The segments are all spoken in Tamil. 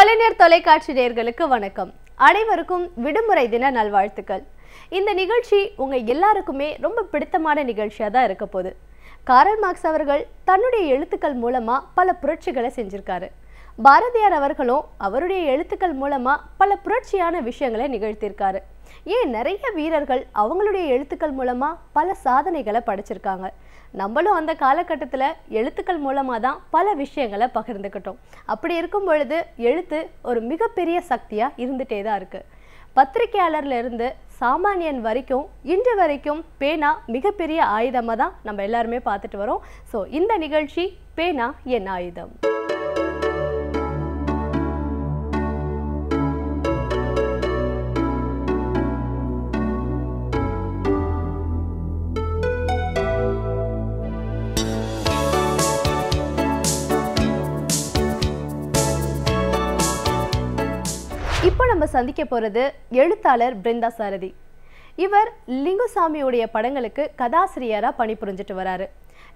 கலைஞர் தொலைக்காட்சி நேயர்களுக்கு வணக்கம். அனைவருக்கும் விடுமுறை தின நல்வாழ்த்துக்கள். இந்த நிகழ்ச்சி உங்க எல்லாருக்குமே ரொம்ப பிடித்தமான நிகழ்ச்சியா தான் இருக்க போகுது. காரல் மார்க்ஸ் அவர்கள் தன்னுடைய எழுத்துக்கள் மூலமா பல புரட்சிகளை செஞ்சிருக்காரு. பாரதியார் அவர்களும் அவருடைய எழுத்துக்கள் மூலமா பல புரட்சியான விஷயங்களை நிகழ்த்தியிருக்காரு. ஏன் நிறைய வீரர்கள் அவங்களுடைய எழுத்துக்கள் மூலமா பல சாதனைகளை படைச்சிருக்காங்க. நம்மளும் அந்த காலகட்டத்தில் எழுத்துக்கள் மூலமாக தான் பல விஷயங்களை பகிர்ந்துக்கிட்டோம். அப்படி இருக்கும் பொழுது எழுத்து ஒரு மிகப்பெரிய சக்தியாக இருந்துகிட்டே தான் இருக்குது. பத்திரிகையாளர்ல இருந்து சாமானியன் வரைக்கும் இன்று வரைக்கும் பேனா மிகப்பெரிய ஆயுதமாக தான் நம்ம எல்லாருமே பார்த்துட்டு வரோம். ஸோ இந்த நிகழ்ச்சி பேனா என் ஆயுதம். இப்போ நம்ம சந்திக்க போகிறது எழுத்தாளர் பிருந்தா சாரதி. இவர் லிங்குசாமியுடைய படங்களுக்கு கதாசிரியராக பணிபுரிஞ்சிட்டு வராரு.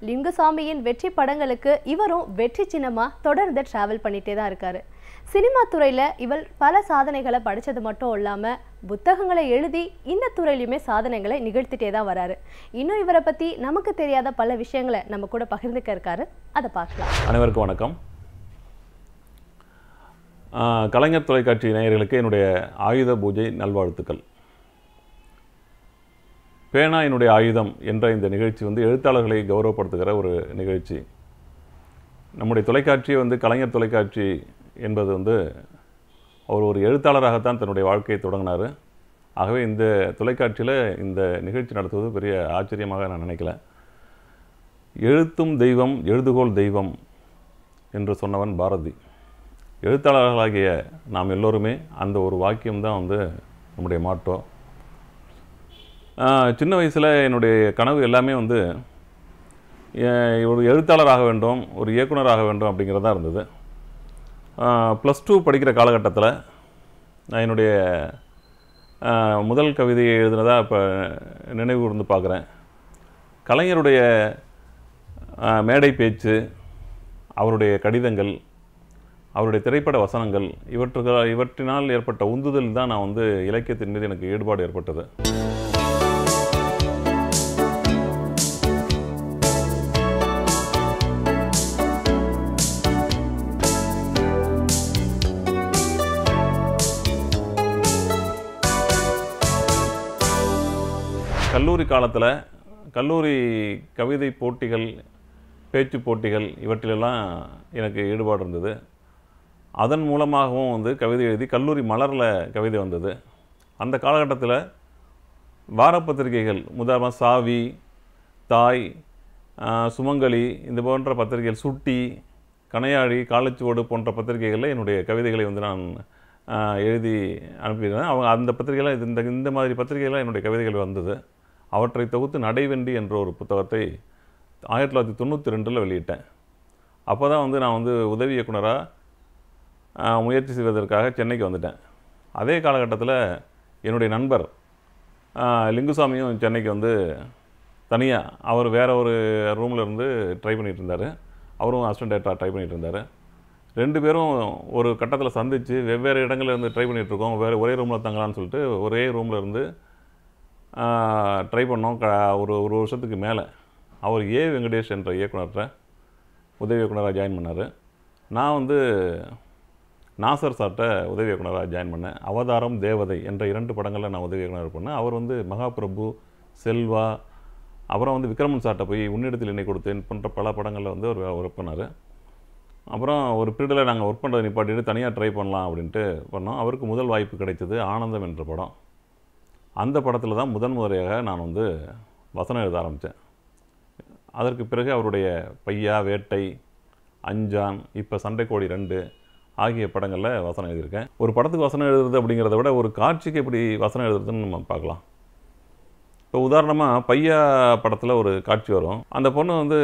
லிங்குசாமியின் வெற்றி படங்களுக்கு இவரும் வெற்றி சின்னமாக தொடர்ந்து ட்ராவல் பண்ணிகிட்டே தான் இருக்காரு. சினிமா துறையில் இவர் பல சாதனைகளை படித்தது மட்டும் இல்லாமல் புத்தகங்களை எழுதி இந்த துறையிலுமே சாதனைகளை நிகழ்த்திட்டே தான் வராரு. இன்னும் இவரை பற்றி நமக்கு தெரியாத பல விஷயங்களை நம்ம கூட பகிர்ந்துக்க இருக்காரு. அதை பார்க்கலாம். அனைவருக்கும் வணக்கம். கலைஞர் தொலைக்காட்சி நேயர்களுக்கு என்னுடைய ஆயுத பூஜை நல்வாழ்த்துக்கள். பேனா என்னுடைய ஆயுதம் என்ற இந்த நிகழ்ச்சி எழுத்தாளர்களை கௌரவப்படுத்துகிற ஒரு நிகழ்ச்சி. நம்முடைய தொலைக்காட்சி கலைஞர் தொலைக்காட்சி என்பது அவர் ஒரு எழுத்தாளராகத்தான் தன்னுடைய வாழ்க்கையை தொடங்கினார். ஆகவே இந்த தொலைக்காட்சியில் இந்த நிகழ்ச்சி நடத்துவது பெரிய ஆச்சரியமாக நான் நினைக்கல. எழுத்தும் தெய்வம் எழுதுகோள் தெய்வம் என்று சொன்னவன் பாரதி. எழுத்தாளர்களாகிய நாம் எல்லோருமே அந்த ஒரு வாக்கியம்தான் நம்முடைய மாட்டோ. சின்ன வயசில் என்னுடைய கனவு எல்லாமே ஒரு எழுத்தாளராக வேண்டும், ஒரு இயக்குனராக வேண்டும் அப்படிங்கிறதா இருந்தது. +2 படிக்கிற காலகட்டத்தில் நான் என்னுடைய முதல் கவிதையை எழுதினதாக இப்போ நினைவு கூர்ந்து பார்க்குறேன். கலைஞருடைய மேடை பேச்சு, அவருடைய கடிதங்கள், அவருடைய திரைப்பட வசனங்கள் இவற்றினால் ஏற்பட்ட உந்துதல் தான் நான் இலக்கியத்தின் மீது எனக்கு ஈடுபாடு ஏற்பட்டது. கல்லூரி காலத்தில் கல்லூரி கவிதை போட்டிகள், பேச்சு போட்டிகள் இவற்றிலெல்லாம் எனக்கு ஈடுபாடு இருந்தது. அதன் மூலமாகவும் கவிதை எழுதி கல்லூரி மலரில் கவிதை வந்தது. அந்த காலகட்டத்தில் வாரப்பத்திரிகைகள், உதாரணமாக சாவி, தாய், சுமங்கலி இந்த போன்ற பத்திரிகைகள், சுட்டி, கணையாழி, காலச்சுவடு போன்ற பத்திரிகைகளில் என்னுடைய கவிதைகளை நான் எழுதி அனுப்பியிருந்தேன். அவங்க அந்த பத்திரிகைலாம் இந்த மாதிரி பத்திரிகைகளாக என்னுடைய கவிதைகள் வந்தது. அவற்றை தொகுத்து நடைவெண்டி என்ற ஒரு புத்தகத்தை 1992 வெளியிட்டேன். அப்போ தான் நான் உதவி இயக்குனராக முயற்சி செய்வதற்காக சென்னைக்கு வந்துட்டேன். அதே காலகட்டத்தில் என்னுடைய நண்பர் லிங்குசாமியும் சென்னைக்கு தனியாக அவர் வேறு ஒரு ரூமில் இருந்து ட்ரை பண்ணிகிட்டு இருந்தார். அவரும் அசிஸ்டன்ட் டைரக்டராக ட்ரை பண்ணிகிட்டு இருந்தார். 2 பேரும் ஒரு கட்டத்தில் சந்தித்து வெவ்வேறு இடங்களில் இருந்து ட்ரை பண்ணிகிட்ருக்கோம். ஒரே ரூமில் தங்கலான்னு சொல்லிட்டு ஒரே ரூமில் இருந்து ட்ரை பண்ணோம். ஒரு வருஷத்துக்கு மேலே அவர் வெங்கடேஷ் என்ற இயக்குனர்கிட்ட உதவி இயக்குனராக ஜாயின் பண்ணார். நான் நாசர் சார்கிட்ட உதவி இயக்குனராக ஜாயின் பண்ணேன். அவதாரம், தேவதை என்ற 2 படங்களில் நான் உதவி இயக்குனர் பண்ணேன். அவர் மகாபிரபு, செல்வா, அப்புறம் விக்ரமன் சார்கிட்ட போய் உன்னிடத்தில் என்னை கொடுத்தேன் போன்ற பல படங்களில் அவர் ஒர்க் பண்ணார். அப்புறம் ஒரு பீரியடில் நாங்கள் ஒர்க் பண்ணுறதை நிப்பாட்டிட்டு தனியாக ட்ரை பண்ணலாம் அப்படின்ட்டு பண்ணோம். அவருக்கு முதல் வாய்ப்பு கிடைத்தது ஆனந்தம் என்ற படம். அந்த படத்தில் தான் முதன்முறையாக நான் வசனம் எழுத ஆரம்பித்தேன். அதற்கு பிறகு அவருடைய பையா, வேட்டை, அஞ்சான், இப்போ சண்டைக்கோழி 2 ஆகிய படங்களில் வசனம் எழுதியிருக்கேன். ஒரு படத்துக்கு வசனம் எழுதுறது அப்படிங்கிறத விட ஒரு காட்சிக்கு எப்படி வசனம் எழுதுறதுன்னு நம்ம பார்க்கலாம். இப்போ உதாரணமாக பையா படத்தில் ஒரு காட்சி வரும். அந்த பொண்ணு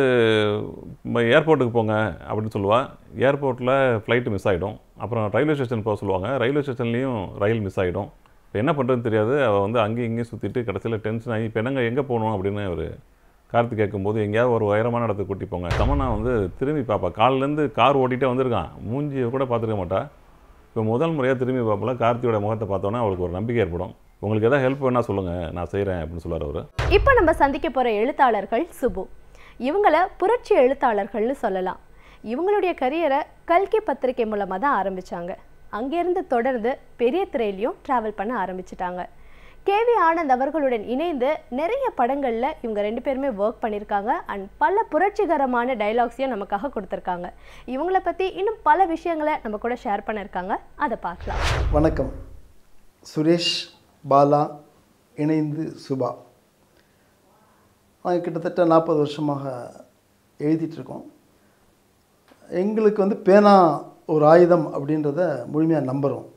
ஏர்போர்ட்டுக்கு போங்க அப்படின்னு சொல்லுவாள். ஏர்போர்ட்டில் ஃப்ளைட்டு மிஸ் ஆகிடும். அப்புறம் ரயில்வே ஸ்டேஷன் போக சொல்லுவாங்க. ரயில்வே ஸ்டேஷன்லேயும் ரயில் மிஸ் ஆகிடும். இப்போ என்ன பண்ணுறதுன்னு தெரியாது. அவள் அங்கேயும் இங்கேயும் சுற்றிட்டு கடைசியில் டென்ஷன் ஆகி இப்போ எங்கே போகணும் அப்படின்னு ஒரு கார்த்தி கேட்கும்போது எங்கேயாவது ஒரு உயரமான இடத்துக்கு கூட்டி போங்க. தமன்னா திரும்பி பார்ப்பா. காலிலேருந்து கார் ஓட்டிகிட்டே வந்திருக்கான். மூஞ்சியை கூட பார்த்துருக்க மாட்டா. இப்போ முதல் முறையாக திரும்பி பார்ப்பல கார்த்தியோட முகத்தை பார்த்தோன்னா அவளுக்கு ஒரு நம்பிக்கை ஏற்படும். உங்களுக்கு எதாவது ஹெல்ப் வேணால் சொல்லுங்கள், நான் செய்கிறேன் அப்படின்னு சொல்லுவார் அவர். இப்போ நம்ம சந்திக்க போகிற எழுத்தாளர்கள் சுபு. இவங்கள புரட்சி எழுத்தாளர்கள்னு சொல்லலாம். இவங்களுடைய கரியரை கல்கி பத்திரிகை மூலமாக தான் ஆரம்பித்தாங்க. அங்கேருந்து தொடர்ந்து பெரிய திரையிலையும் ட்ராவல் பண்ண ஆரம்பிச்சிட்டாங்க. கேவி ஆனந்த் அவர்களுடன் இணைந்து நிறைய படங்களில் இவங்க 2 பேருமே ஒர்க் பண்ணியிருக்காங்க. அண்ட் பல புரட்சிகரமான டைலாக்ஸையும் நமக்காக கொடுத்துருக்காங்க. இவங்கள பற்றி இன்னும் பல விஷயங்களை நம்ம கூட ஷேர் பண்ணியிருக்காங்க. அதை பார்க்கலாம். வணக்கம். சுரேஷ், பாலா இணைந்து சுபா. நாங்கள் கிட்டத்தட்ட 40 வருஷமாக எழுதிட்டுருக்கோம். எங்களுக்கு பேனா ஒரு ஆயுதம் அப்படின்றத முழுமையாக நம்புகிறோம்.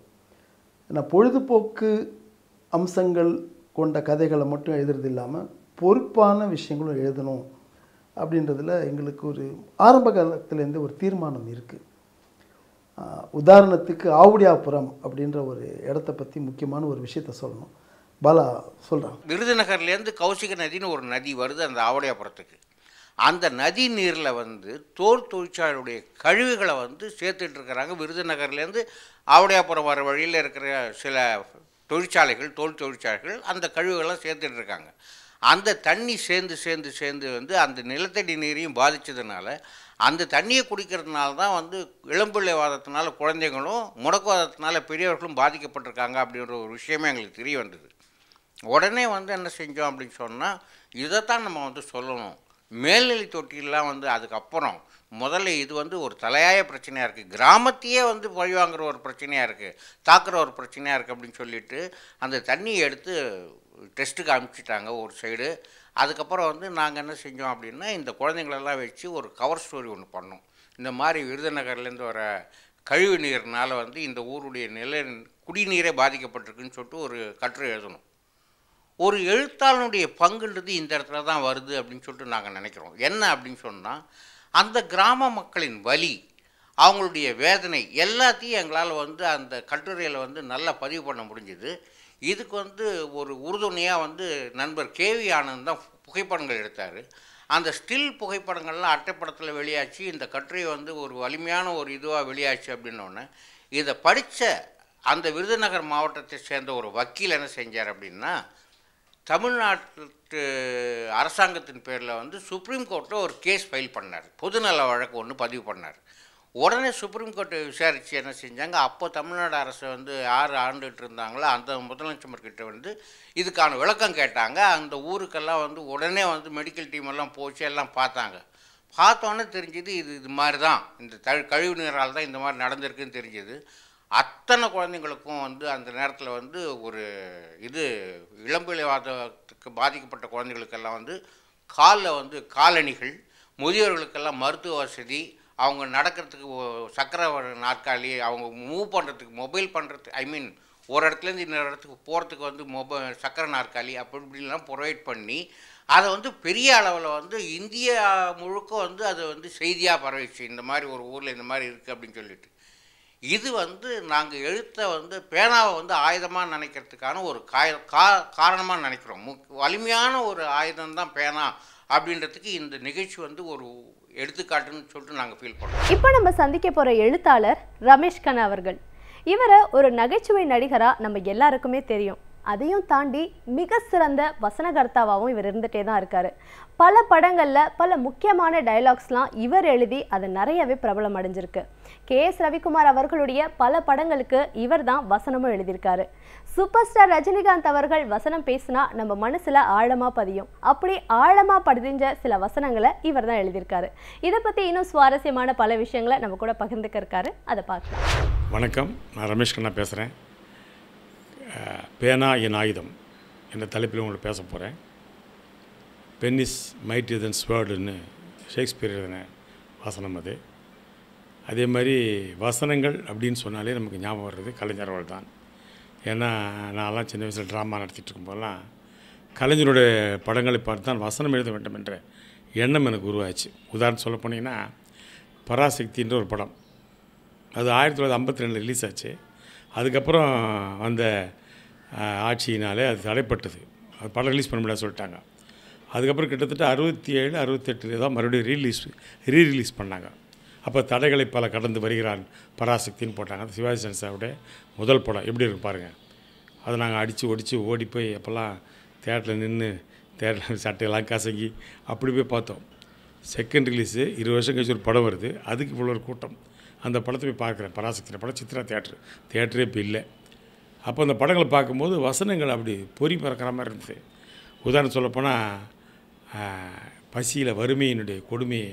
ஏன்னா பொழுதுபோக்கு அம்சங்கள் கொண்ட கதைகளை மட்டும் எழுதுறது இல்லாமல் பொறுப்பான விஷயங்களும் எழுதணும் அப்படின்றதில் எங்களுக்கு ஒரு ஆரம்ப காலத்துலேருந்து ஒரு தீர்மானம் இருக்குது. உதாரணத்துக்கு ஆவுடையாபுரம் அப்படின்ற ஒரு இடத்த பற்றி முக்கியமான ஒரு விஷயத்த சொல்லணும். பாலா சொல்கிறான். விருதுநகர்லேருந்து கௌசிக நதின்னு ஒரு நதி வருது அந்த ஆவுடையாபுரத்துக்கு. அந்த நதி நீரில் தோல் தொழிற்சாலையுடைய கழிவுகளை சேர்த்துட்டு இருக்கிறாங்க. விருதுநகர்லேருந்து ஆவுடையாபுரம் வர வழியில் இருக்கிற சில தொழிற்சாலைகள், தோல் தொழிற்சாலைகள் அந்த கழிவுகள்லாம் சேர்த்துட்டு இருக்காங்க. அந்த தண்ணி சேர்ந்து அந்த நிலத்தடி நீரையும் பாதித்ததுனால அந்த தண்ணியை குடிக்கிறதுனால தான் இளம்பிள்ளை வாதத்தினால குழந்தைங்களும் முடக்குவாதத்தினால பெரியவர்களும் பாதிக்கப்பட்டிருக்காங்க அப்படின்ற ஒரு விஷயமே எங்களுக்கு தெரிய வந்தது. உடனே என்ன செஞ்சோம் அப்படின்னு சொன்னால், இதைத்தான் நம்ம சொல்லணும். மேல்நிலை தொட்டிலாம் அதுக்கப்புறம் முதல்ல இது ஒரு தலையாய பிரச்சனையாக இருக்குது. கிராமத்தையே பழிவாங்கிற ஒரு பிரச்சனையாக இருக்குது, தாக்குற ஒரு பிரச்சனையாக இருக்குது அப்படின்னு சொல்லிட்டு அந்த தண்ணியை எடுத்து டெஸ்ட்டுக்கு அனுப்பிச்சிட்டாங்க ஒரு சைடு. அதுக்கப்புறம் நாங்கள் என்ன செஞ்சோம் அப்படின்னா, இந்த குழந்தைங்களெல்லாம் வச்சு ஒரு கவர் ஸ்டோரி ஒன்று பண்ணோம். இந்த மாதிரி விருதுநகர்லேருந்து வர கழிவு நீர்னால் இந்த ஊருடைய குடிநீரே பாதிக்கப்பட்டிருக்குன்னு சொல்லிட்டு ஒரு கட்டுரை எழுதணும். ஒரு எழுத்தாளனுடைய பங்குன்றது இந்த இடத்துல தான் வருது அப்படின்னு சொல்லிட்டு நாங்கள் நினைக்கிறோம். என்ன அப்படின்னு சொன்னால், அந்த கிராம மக்களின் வலி, அவங்களுடைய வேதனை எல்லாத்தையும் எங்களால் அந்த கட்டுரையில் நல்லா பதிவு பண்ண முடிஞ்சுது. இதுக்கு ஒரு உறுதுணையாக நண்பர் கேவி ஆனந்த் தான் புகைப்படங்கள் எடுத்தார். அந்த ஸ்டில் புகைப்படங்கள்லாம் அட்டைப்படத்தில் வெளியாச்சு. இந்த கட்டுரை ஒரு வலிமையான ஒரு இதுவாக வெளியாச்சு அப்படின்னோடனே, இதை படித்த அந்த விருதுநகர் மாவட்டத்தை சேர்ந்த ஒரு வக்கீல் என்ன செஞ்சார் அப்படின்னா, தமிழ்நாட்டு அரசாங்கத்தின் பேரில் சுப்ரீம் கோர்ட்டில் ஒரு கேஸ் ஃபைல் பண்ணார். பொதுநல வழக்கு ஒன்று பதிவு பண்ணார். உடனே சுப்ரீம் கோர்ட்டை விசாரித்து என்ன செஞ்சாங்க, அப்போ தமிழ்நாடு அரசு யார் ஆண்டுகிட்டு இருந்தாங்களோ அந்த முதலமைச்சர்கிட்ட இதுக்கான விளக்கம் கேட்டாங்க. அந்த ஊருக்கெல்லாம் உடனே மெடிக்கல் டீம் எல்லாம் போச்சு, எல்லாம் பார்த்தாங்க. பார்த்தோன்னே தெரிஞ்சுது இது மாதிரி தான், இந்த கழிவு நீரால் தான் இந்த மாதிரி நடந்திருக்குன்னு தெரிஞ்சுது. அத்தனை குழந்தைங்களுக்கும் அந்த நேரத்தில் ஒரு இது இளம்பிள்ளைவாதத்துக்கு பாதிக்கப்பட்ட குழந்தைகளுக்கெல்லாம் காலில் காலணிகள், முதியோர்களுக்கெல்லாம் மருத்துவ வசதி, அவங்க நடக்கிறதுக்கு சக்கர நாற்காலி, அவங்க மூவ் பண்ணுறதுக்கு மொபைல் பண்ணுறதுக்கு ஒரு இடத்துலேருந்து இன்னொரு இடத்துக்கு போகிறதுக்கு சக்கர நாற்காலி அப்படி இப்படிலாம் ப்ரொவைட் பண்ணி அதை பெரிய அளவில் இந்தியா முழுக்க அது செய்தியாக பரவிச்சு. இந்த மாதிரி ஒரு ஊரில் இந்த மாதிரி இருக்குது அப்படின்னு சொல்லிட்டு. இது நாங்கள் எழுத்த பேனாவை ஆயுதமாக நினைக்கிறதுக்கான ஒரு காரணமாக நினைக்கிறோம். வலிமையான ஒரு ஆயுதம் தான் பேனா அப்படின்றதுக்கு இந்த நிகழ்ச்சி ஒரு எடுத்துக்காட்டுன்னு சொல்லிட்டு நாங்கள் ஃபீல் பண்ணுறோம். இப்போ நம்ம சந்திக்க போகிற எழுத்தாளர் ரமேஷ் கண்ணா அவர்கள். இவரை ஒரு நகைச்சுவை நடிகராக நம்ம எல்லாருக்குமே தெரியும். அதையும் தாண்டி மிக சிறந்த வசனகர்த்தாவாகவும் இவர் இருந்துகிட்டே தான் இருக்கார். பல படங்களில் பல முக்கியமான டைலாக்ஸ்லாம் இவர் எழுதி அது நிறையவே பிரபலம் அடைஞ்சிருக்கு. கே.எஸ். ரவிக்குமார் அவர்களுடைய பல படங்களுக்கு இவர் தான் வசனமும் எழுதியிருக்காரு. சூப்பர் ஸ்டார் ரஜினிகாந்த் அவர்கள் வசனம் பேசினா நம்ம மனசில் ஆழமாக பதியும். அப்படி ஆழமாக பதிஞ்ச சில வசனங்களை இவர் தான் எழுதியிருக்காரு. இதை பற்றி இன்னும் சுவாரஸ்யமான பல விஷயங்களை நம்ம கூட பகிர்ந்துக்க இருக்காரு. அதை பார்க்கலாம். வணக்கம், நான் ரமேஷ் கண்ணா பேசுகிறேன். பேனா என் ஆயுதம் என்ற தலைப்பில் உங்களுக்கு பேச போகிறேன். பென் இஸ் மைட்டியர் தென் ஸ்வர்டுன்னு ஷேக்ஸ்பியர் எழுதின வசனம் அது. அதே மாதிரி வசனங்கள் அப்படின்னு சொன்னாலே நமக்கு ஞாபகம் வர்றது கலைஞர் அவர்கள் தான். ஏன்னா நான்லாம் சின்ன வயசில் ட்ராமா நடத்திட்டு இருக்கும்போதெல்லாம் கலைஞருடைய படங்களை பார்த்து தான் வசனம் எழுத வேண்டும் என்ற எண்ணம் எனக்கு உருவாச்சு. உதாரணம் சொல்ல போனீங்கன்னா, பராசக்தின்ற ஒரு படம், அது 1952 ரிலீஸ் ஆச்சு. அதுக்கப்புறம் அந்த ஆட்சியினாலே அது தடைப்பட்டது. அது படம் ரிலீஸ் பண்ண முடியாது சொல்லிட்டாங்க. அதுக்கப்புறம் கிட்டத்தட்ட 67, 68 தான் மறுபடியும் ரீரிலீஸ் பண்ணாங்க. அப்போ தடைகளை பல கடந்து வருகிறான் பராசக்தின்னு போட்டாங்க. அது சிவாஜி கணேசாவுடைய முதல் படம். எப்படி இருக்கு பாருங்கள். அதை நாங்கள் அடித்து ஒடித்து ஓடி போய் அப்போல்லாம் தேட்டரில் நின்று தேட்டரில் சட்டையெல்லாம் கசங்கி அப்படி போய் பார்த்தோம். செகண்ட் ரிலீஸு 20 வருஷம் கழிச்சு ஒரு படம் வருது, அதுக்கு இவ்வளோ ஒரு கூட்டம். அந்த படத்தை போய் பார்க்குறேன். பராசக்தி படம் சித்ரா தேட்டரே இப்போ இல்லை. அப்போ அந்த படங்களை பார்க்கும்போது வசனங்கள் அப்படி பொறி பறக்கிற மாதிரி இருந்துச்சு. உதாரணம் சொல்லப்போனால் பசியில் வறுமையினுடைய கொடுமையை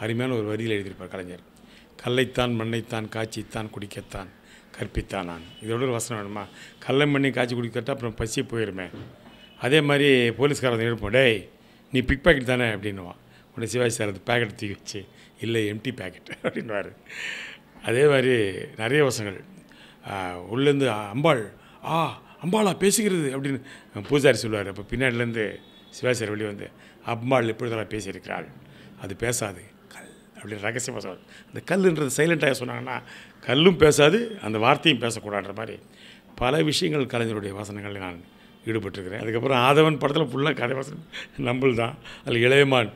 அருமையான ஒரு வரியில் எழுதியிருப்பார் கலைஞர். கல்லைத்தான் மண்ணைத்தான் காய்ச்சித்தான் குடிக்கத்தான் கற்பித்தான் நான். இதோட ஒரு வசனம் வேணுமா? கல்லை மண்ணை காய்ச்சி குடிக்கட்டா அப்புறம் பசி போயிருமே. அதே மாதிரி போலீஸ்காரன் எழுப்போம், டேய் நீ பிக் பேக்கெட் தானே அப்படின்னுவான். உடனே சிவாஜி சார் அது பேக்கெட் தூக்கி வச்சு, இல்லை எம்டி பேக்கெட் அப்படின்வார். அதே மாதிரி நிறைய வசனங்கள். உள்ளேருந்து அம்பாளா பேசுகிறது அப்படின்னு பூஜாரி சொல்லுவார். அப்போ பின்னாடிலேருந்து சிவாஜி சார் வெளியே வந்து, அம்பாள் எப்பொழுதெல்லாம் பேசியிருக்கிறாள், அது பேசாது கல் அப்படின்னு ரகசியமாக சொல்லுவார். அந்த கல்லுன்றது சைலண்ட்டாக சொன்னாங்கன்னா கல்லும் பேசாது, அந்த வார்த்தையும் பேசக்கூடாதுன்ற மாதிரி பல விஷயங்கள் கலைஞருடைய வசனங்களில் நான் ஈடுபட்டிருக்கிறேன். அதுக்கப்புறம் ஆதவன் படத்தில் ஃபுல்லாக கதை வசனம் நம்மள் தான். அதில் இளையமான்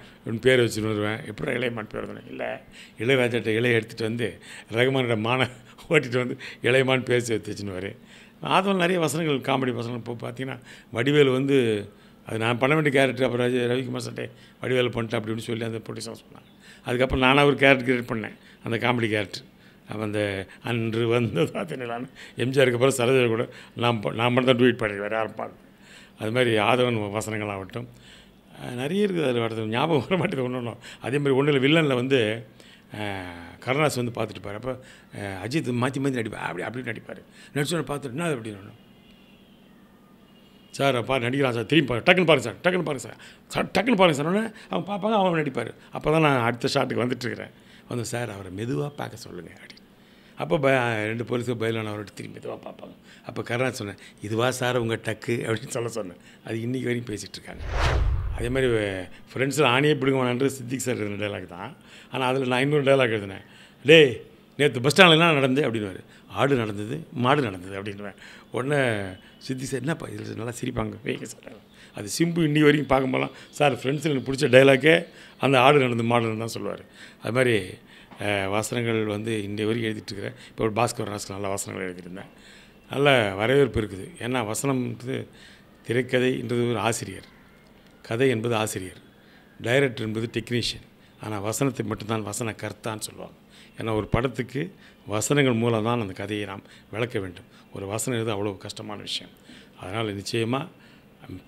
பேர் வச்சுன்னு வருவேன். எப்படி இளையமான் பேர் வந்தேன்? இல்லை, இளையராஜாட்ட இலையை எடுத்துகிட்டு வந்து ரகுமானோட மானை ஓட்டிகிட்டு வந்து இளையமான் பேர் வச்சுன்னு வரேன். ஆதவன் நிறைய வசனங்கள், காமெடி வசனங்கள். இப்போ பார்த்தீங்கன்னா வடிவேல் வந்து அது நான் பண்ண வேண்டிய கேரக்டர். அப்புறம் ரவிக்குமார் சட்டை வடிவேல் பண்ணிட்டேன் அப்படின்னு சொல்லி அந்த ப்ரொடியூசர் சொன்னாங்க. அதுக்கப்புறம் நானாக ஒரு கேரக்டர் கிரியேட் பண்ணேன், அந்த காமெடி கேரக்டர். அப்போ அந்த அன்று வந்ததா தெரியலான்னு எம்ஜிஆருக்கு அப்புறம் சரோஜா கூட நான் மட்டும் தான் ட்வீட் பண்ணிடுவேன், யாரும் பார்த்து. அது மாதிரி ஆதவன் வசனங்கள் ஆகட்டும் நிறைய இருக்குது. அதில் அடுத்த ஞாபகம் வர மாட்டேது ஒன்று. அதே மாதிரி ஒன்றில் வில்லனில் வந்து கருணாஸ் வந்து பார்த்துட்டு பாரு. அப்போ அஜித் மாற்றி நடிப்பார், அப்படின்னு நடிப்பார். நடிச்சோன்னு பார்த்துட்டு என்ன அப்படின்னு ஒன்று, சார் அப்பா நடிக்கிறான் சார், திரும்பி டக்குன்னு பாருங்க சார் டக்குன்னு பாருங்க சார். அவன் பார்ப்பாங்க, அவன் நடிப்பார். அப்போ தான் நான் அடுத்த ஷாட்டுக்கு வந்துட்டுருக்கிறேன். வந்து சார் அவரை மெதுவாக பார்க்க சொல்லுங்கள் அப்படின்னு. அப்போ 2 போலீஸுக்கு பயிலான அவர்கிட்ட திரும்பி மெதுவாக பார்ப்பாங்க. அப்போ கருணாஸ் சொன்னேன், இதுவா சார் உங்கள் டக்கு அப்படின்னு சொன்னேன். அது இன்றைக்கி வரைக்கும் பேசிகிட்ருக்காங்க. அதே மாதிரி ஃப்ரெண்ட்ஸில் ஆணியே பிடுங்குவானன்றது சித்திக் சார் எழுதின டைலாக் தான். ஆனால் அதில் நான் இன்னொரு டைலாக் எழுதினேன். டேய் நேற்று பஸ் ஸ்டாண்டில் என்ன நடந்து அப்படின்னுவார். ஆடு நடந்தது, மாடு நடந்தது அப்படின்னுவேன். உடனே சித்திக் சார் என்னப்பா இதில் நல்லா சிரிப்பாங்க, வைக்க சார். அது சிம்பு இன்னி வரைக்கும் பார்க்கும்போதெல்லாம் சார் ஃப்ரெண்ட்ஸில் எனக்கு பிடிச்ச டைலாக்கே அந்த ஆடு நடந்து மாடு நடந்து தான் சொல்லுவார். அது மாதிரி வசனங்கள் வந்து இன்றைய வரைக்கும் எழுதிட்டுருக்கிறேன். இப்போ ஒரு பாஸ்கர் ராஸ்க்கு நல்ல வசனங்கள் எழுதியிருந்தேன். நல்ல வரவேற்பு இருக்குது. ஏன்னா வசனம்ன்றது திரைக்கதைன்றது ஒரு ஆசிரியர், கதை என்பது ஆசிரியர், டைரக்டர் என்பது டெக்னீஷியன். ஆனால் வசனத்தை மட்டும்தான் வசன கர்த்தான்னு சொல்லுவாங்க. ஏன்னா ஒரு படத்துக்கு வசனங்கள் மூலம் தான் அந்த கதையை நாம் விளக்க வேண்டும். ஒரு வசனம் எழுத அவ்வளோ கஷ்டமான விஷயம். அதனால் நிச்சயமாக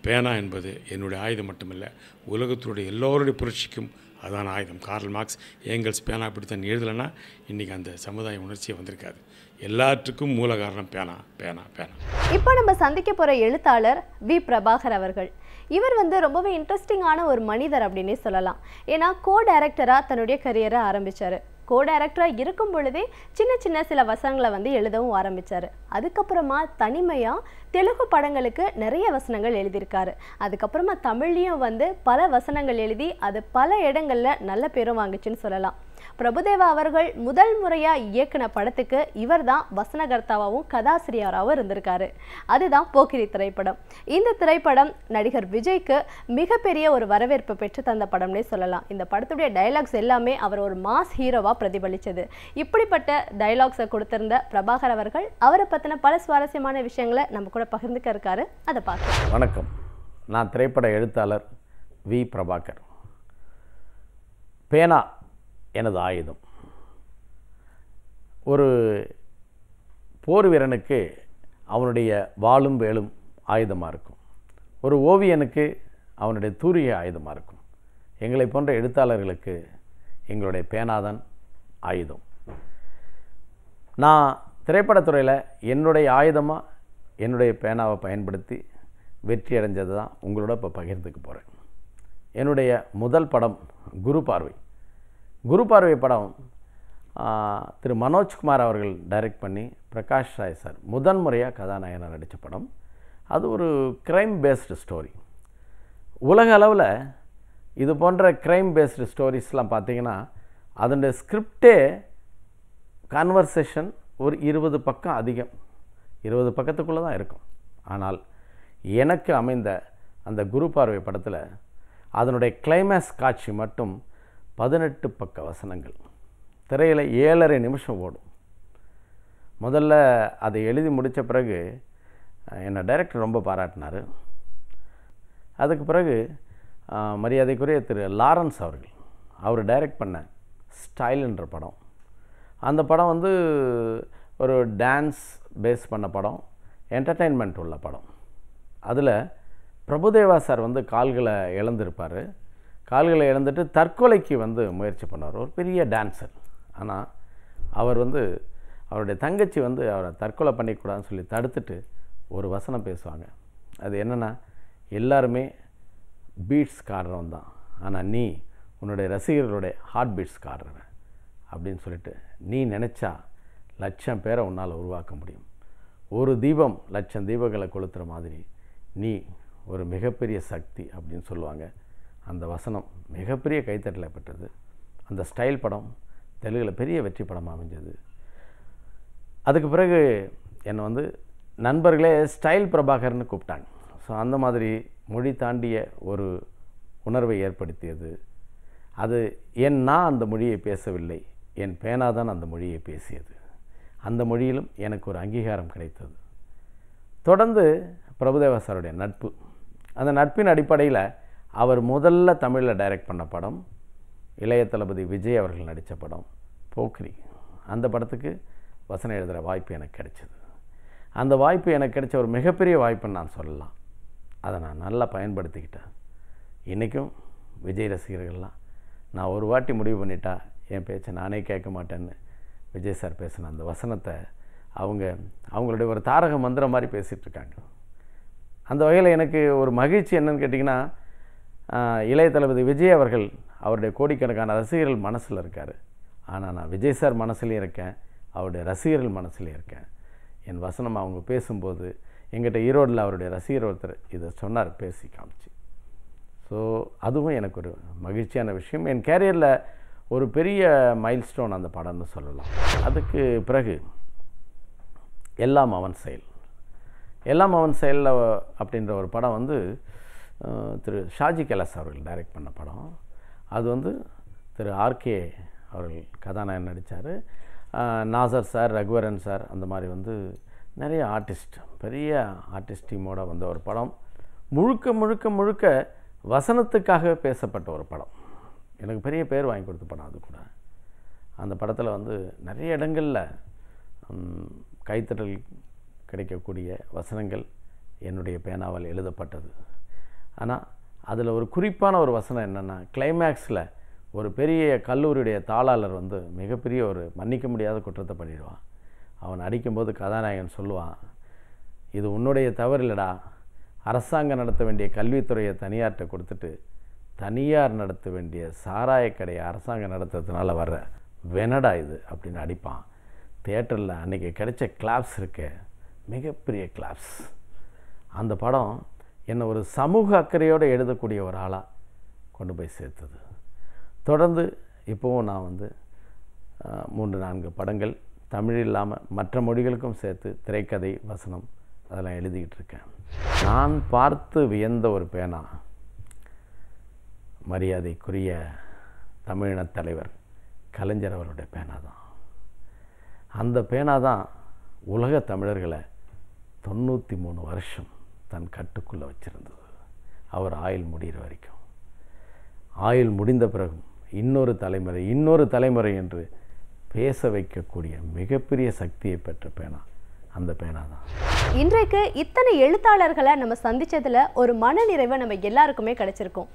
பேனா என்பது என்னுடைய ஆயுதம் மட்டுமில்லை, உலகத்தினுடைய எல்லோருடைய புரட்சிக்கும் அதான் ஆயுதம். கார்ல் மார்க்ஸ், ஏங்கல்ஸ் பேனா அப்படித்தான் எழுதலைன்னா இன்றைக்கி அந்த சமுதாய உணர்ச்சியே வந்திருக்காது. எல்லாற்றுக்கும் மூல காரணம் பேனா பேனா பேனா. இப்போ நம்ம சந்திக்க போகிற எழுத்தாளர் வி. பிரபாகர் அவர்கள். இவர் வந்து ரொம்பவே இன்ட்ரெஸ்டிங்கான ஒரு மனிதர் அப்படின்னே சொல்லலாம். ஏன்னா டைரக்டராக தன்னுடைய கரியரை ஆரம்பித்தார். டைரக்டராக இருக்கும் பொழுதே சின்ன சில வசனங்களை வந்து எழுதவும் ஆரம்பித்தார். அதுக்கப்புறமா தனிமையாக தெலுங்கு படங்களுக்கு நிறைய வசனங்கள் எழுதியிருக்காரு. அதுக்கப்புறமா தமிழ்லேயும் வந்து பல வசனங்கள் எழுதி அது பல இடங்களில் நல்ல பேரும் வாங்குச்சுன்னு சொல்லலாம். பிரபுதேவா அவர்கள் முதல் முறையாக இயக்குன படத்துக்கு இவர் தான் வசனகர்த்தாவாகவும் கதாசிரியராகவும் இருந்திருக்காரு. அதுதான் போக்கிரி திரைப்படம். இந்த திரைப்படம் நடிகர் விஜய்க்கு மிகப்பெரிய ஒரு வரவேற்பு பெற்று தந்த படம்னே சொல்லலாம். இந்த படத்துடைய டைலாக்ஸ் எல்லாமே அவர் ஒரு மாஸ் ஹீரோவாக பிரதிபலித்தது. இப்படிப்பட்ட டைலாக்ஸை கொடுத்திருந்த பிரபாகர் அவர்கள் அவரை பற்றின பல சுவாரஸ்யமான விஷயங்களை நம்ம கூட பகிர்ந்துக்க இருக்காரு. அதை பார்க்கலாம். வணக்கம், நான் திரைப்பட எழுத்தாளர் வி. பிரபாகர். பேனா எனது ஆயுதம். ஒரு போர் வீரனுக்கு அவனுடைய வாளும் வேலும் ஆயுதமாக இருக்கும். ஒரு ஓவியனுக்கு அவனுடைய தூரிய ஆயுதமாக இருக்கும். எங்களை போன்ற எழுத்தாளர்களுக்கு எங்களுடைய பேனாதான் ஆயுதம். நான் திரைப்படத்துறையில் என்னுடைய ஆயுதமாக என்னுடைய பேனாவை பயன்படுத்தி வெற்றி அடைஞ்சது தான் உங்களோட இப்போ பகிர்ந்துக்க போகிறேன். என்னுடைய முதல் படம் குரு பார்வை படம் திரு மனோஜ்குமார் அவர்கள் டைரக்ட் பண்ணி பிரகாஷ் ராய் சார் முதன்முறையாக கதாநாயகனாக நடித்த படம். அது ஒரு க்ரைம் பேஸ்டு ஸ்டோரி. உலக அளவில் இது போன்ற க்ரைம் பேஸ்டு ஸ்டோரிஸ்லாம் பார்த்திங்கன்னா அதனுடைய ஸ்கிரிப்டே கான்வர்சேஷன் ஒரு 20 பக்கம் அதிகம், 20 பக்கத்துக்குள்ளே தான் இருக்கும். ஆனால் எனக்கு அமைந்த அந்த குரு பார்வை படத்தில் அதனுடைய கிளைமேக்ஸ் காட்சி மட்டும் 18 பக்க வசனங்கள். திரையில் 7.5 நிமிஷம் ஓடும். முதல்ல அதை எழுதி முடித்த பிறகு என்னை டைரக்டர் ரொம்ப பாராட்டினார். அதுக்கு பிறகு மரியாதைக்குரிய திரு லாரன்ஸ் அவர்கள், அவர் டைரக்ட் பண்ண ஸ்டைல்ன்ற படம். அந்த படம் வந்து ஒரு டான்ஸ் பேஸ் பண்ண படம், என்டர்டெயின்மெண்ட் உள்ள படம். அதில் பிரபுதேவா சார் வந்து கால்களை இழந்திருப்பார். கால்களை இழந்துட்டு தற்கொலைக்கு வந்து முயற்சி பண்ணார். ஒரு பெரிய டான்ஸர். ஆனால் அவர் வந்து அவருடைய தங்கச்சி வந்து அவரை தற்கொலை பண்ணிக்கூடாதுன்னு சொல்லி தடுத்துட்டு ஒரு வசனம் பேசுவாங்க. அது என்னென்னா, எல்லாருமே பீட்ஸ்காரன் தான், ஆனால் நீ உன்னுடைய ரசிகர்களுடைய ஹார்ட் பீட்ஸ்காரன் அப்படின்னு சொல்லிட்டு, நீ நினச்சா 1,00,000 பேரை உன்னால் உருவாக்க முடியும். ஒரு தீபம் 1,00,000 தீபங்களை கொளுத்துற மாதிரி நீ ஒரு மிகப்பெரிய சக்தி அப்படின்னு சொல்லுவாங்க. அந்த வசனம் மிகப்பெரிய கைத்தட்டலை பெற்றது. அந்த ஸ்டைல் படம் தெலுங்கில் பெரிய வெற்றி படமாக அமைஞ்சது. அதுக்கு பிறகு என்னை வந்து நண்பர்களே ஸ்டைல் பிரபாகர்னு கூப்பிட்டாங்க. ஸோ அந்த மாதிரி மொழி தாண்டிய ஒரு உணர்வை ஏற்படுத்தியது. அது நான் அந்த மொழியை பேசவில்லை, என் பேனாதான் அந்த மொழியை பேசியது. அந்த மொழியிலும் எனக்கு ஒரு அங்கீகாரம் கிடைத்தது. தொடர்ந்து பிரபுதேவா சாருடைய நட்பு, அந்த நட்பின் அடிப்படையில் அவர் முதல்ல தமிழில் டைரக்ட் பண்ண படம் இளைய தளபதி விஜய் அவர்கள் நடித்த படம் போக்ரி. அந்த படத்துக்கு வசனம் எழுதுகிற வாய்ப்பு எனக்கு கிடைச்சிது. அந்த வாய்ப்பு எனக்கு கிடைச்ச ஒரு மிகப்பெரிய வாய்ப்புன்னு நான் சொல்லலாம். அதை நான் நல்லா பயன்படுத்திக்கிட்டேன். இன்றைக்கும் விஜய் ரசிகர்கள்லாம் நான் ஒரு வாட்டி முடிவு பண்ணிட்டா என் பேச்சை நானே கேட்க மாட்டேன்னு விஜய் சார் பேசின அந்த வசனத்தை அவங்களுடைய ஒரு தாரக மந்திரம் மாதிரி பேசிகிட்ருக்காங்க. அந்த வகையில் எனக்கு ஒரு மகிழ்ச்சி என்னன்னு கேட்டிங்கன்னா, இளைய தளபதி விஜய் அவர்கள் அவருடைய கோடிக்கணக்கான ரசிகர்கள் மனசில் இருக்கார். ஆனால் நான் விஜய் சார் மனசுலேயும் இருக்கேன், அவருடைய ரசிகர்கள் மனசுலேயும் இருக்கேன். என் வசனம் அவங்க பேசும்போது எங்கிட்ட ஈரோடில் அவருடைய ரசிகர் ஒருத்தர் இதை சொன்னார், பேசி காமிச்சு. ஸோ அதுவும் எனக்கு ஒரு மகிழ்ச்சியான விஷயம். என் கேரியரில் ஒரு பெரிய மைல்ஸ்டோன் அந்த படம்னு சொல்லலாம். அதுக்கு பிறகு எல்லாம் அவன் செயல். எல்லாம் அவன் செயலில் அப்படின்ற ஒரு படம் வந்து திரு ஷாஜி கைலாஸ் அவர்கள் டைரக்ட் பண்ண படம். அது வந்து திரு ஆர்கே அவர்கள் கதாநாயகன் நடித்தார். நாசர் சார், ரகுவரன் சார், அந்த மாதிரி வந்து நிறைய ஆர்டிஸ்ட், பெரிய ஆர்டிஸ்ட் டீமோடு வந்த ஒரு படம். முழுக்க முழுக்க முழுக்க வசனத்துக்காக பேசப்பட்ட ஒரு படம். எனக்கு பெரிய பேர் வாங்கி கொடுத்த படம் அது கூட. அந்த படத்தில் வந்து நிறைய இடங்களில் கைத்தட்டல் கிடைக்கக்கூடிய வசனங்கள் என்னுடைய பேனாவால் எழுதப்பட்டது. ஆனால் அதில் ஒரு குறிப்பான ஒரு வசனம் என்னென்னா, கிளைமேக்ஸில் ஒரு பெரிய கல்லூரியுடைய தாளாளர் வந்து மிகப்பெரிய ஒரு மன்னிக்க முடியாத குற்றத்தை பண்ணிடுவான். அவன் அடிக்கும்போது கதாநாயகன் சொல்லுவான், இது உன்னுடைய தவறு இல்லைடா, அரசாங்கம் நடத்த வேண்டிய கல்வித்துறையை தனியார்கிட்ட கொடுத்துட்டு தனியார் நடத்த வேண்டிய சாராயக்கடையை அரசாங்கம் நடத்துறதுனால வர்ற வெனடா இது அப்படின்னு அடிப்பான். தியேட்டரில் அன்றைக்கி கிடைச்ச கிளாப்ஸ் இருக்க, மிகப்பெரிய கிளாப்ஸ். அந்த படம் என்னை ஒரு சமூக அக்கறையோடு எழுதக்கூடிய ஒரு ஆளாக கொண்டு போய் சேர்த்தது. தொடர்ந்து இப்போவும் நான் வந்து 3-4 படங்கள் தமிழ் இல்லாமல் மற்ற மொழிகளுக்கும் சேர்த்து திரைக்கதை, வசனம் அதெல்லாம் எழுதிக்கிட்டு இருக்கேன். நான் பார்த்து வியந்த ஒரு பேனா மரியாதைக்குரிய தமிழினத் தலைவர் கலைஞர் அவருடைய பேனா தான். அந்த பேனா தான் உலக தமிழர்களை 93 வருஷம் தன் கட்டுக்குள்ளே வச்சுருந்தது. அவர் ஆயுள் முடிகிற வரைக்கும். ஆயுள் முடிந்த பிறகும் இன்னொரு தலைமுறை என்று பேச வைக்கக்கூடிய மிகப்பெரிய சக்தியை பெற்ற பேனா அந்த பேனா தான். இன்றைக்கு இத்தனை எழுத்தாளர்களை நம்ம சந்திச்சதுல ஒரு மனநிறைவு நம்ம எல்லாருக்குமே கிடைச்சிருக்கும்.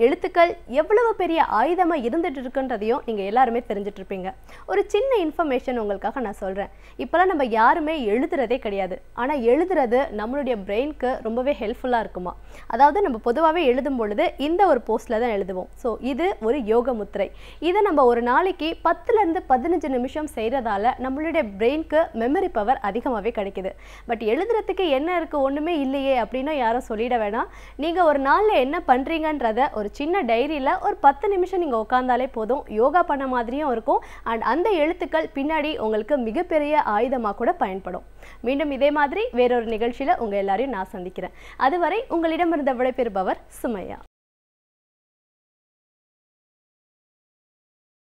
எழுத்துக்கள் எவ்வளவு பெரிய ஆயுதமா இருந்துட்டு இருக்குன்றதையும் நீங்க எல்லாருமே தெரிஞ்சுட்டு இருப்பீங்க. ஒரு சின்ன இன்ஃபர்மேஷன் உங்களுக்காக நான் சொல்றேன். இப்பெல்லாம் நம்ம யாருமே எழுதுறதே கிடையாது. ஆனா எழுதுறது நம்மளுடைய பிரெயினுக்கு ரொம்பவே ஹெல்ப்ஃபுல்லா இருக்குமா. அதாவது நம்ம பொதுவாகவே எழுதும் பொழுது இந்த ஒரு போஸ்ட்ல தான் எழுதுவோம். ஸோ இது ஒரு யோக முத்திரை. இதை நம்ம ஒரு நாளைக்கு 10லேருந்து 15 நிமிஷம் செய்யறதால நம்மளுடைய பிரெயினுக்கு மெமரி பவர் அதிகமாகவே கிடைக்குது. பட் எழுதுறதுக்கு என்ன இருக்கு, ஒண்ணுமே இல்லையே அப்படின்னு யாரும் சொல்லிட வேணாம். நீங்க ஒரு நாள்ல என்ன பண்றீங்கன்றத ஒரு சின்ன டைரியில ஒரு 10 நிமிஷம் நீங்க உட்கார்ந்தாலே போதும். யோகா பண்ண மாதிரியும் இருக்கும். அண்ட் அந்த எழுத்துக்கள் பின்னாடி உங்களுக்கு மிகப்பெரிய ஆயுதமா கூட பயன்படும். மீண்டும் இதே மாதிரி வேறொரு நிகழ்ச்சியில உங்க எல்லாரையும் நான் சந்திக்கிறேன். அதுவரை உங்களிடமிருந்து விடைபெறுபவர் சுமையா.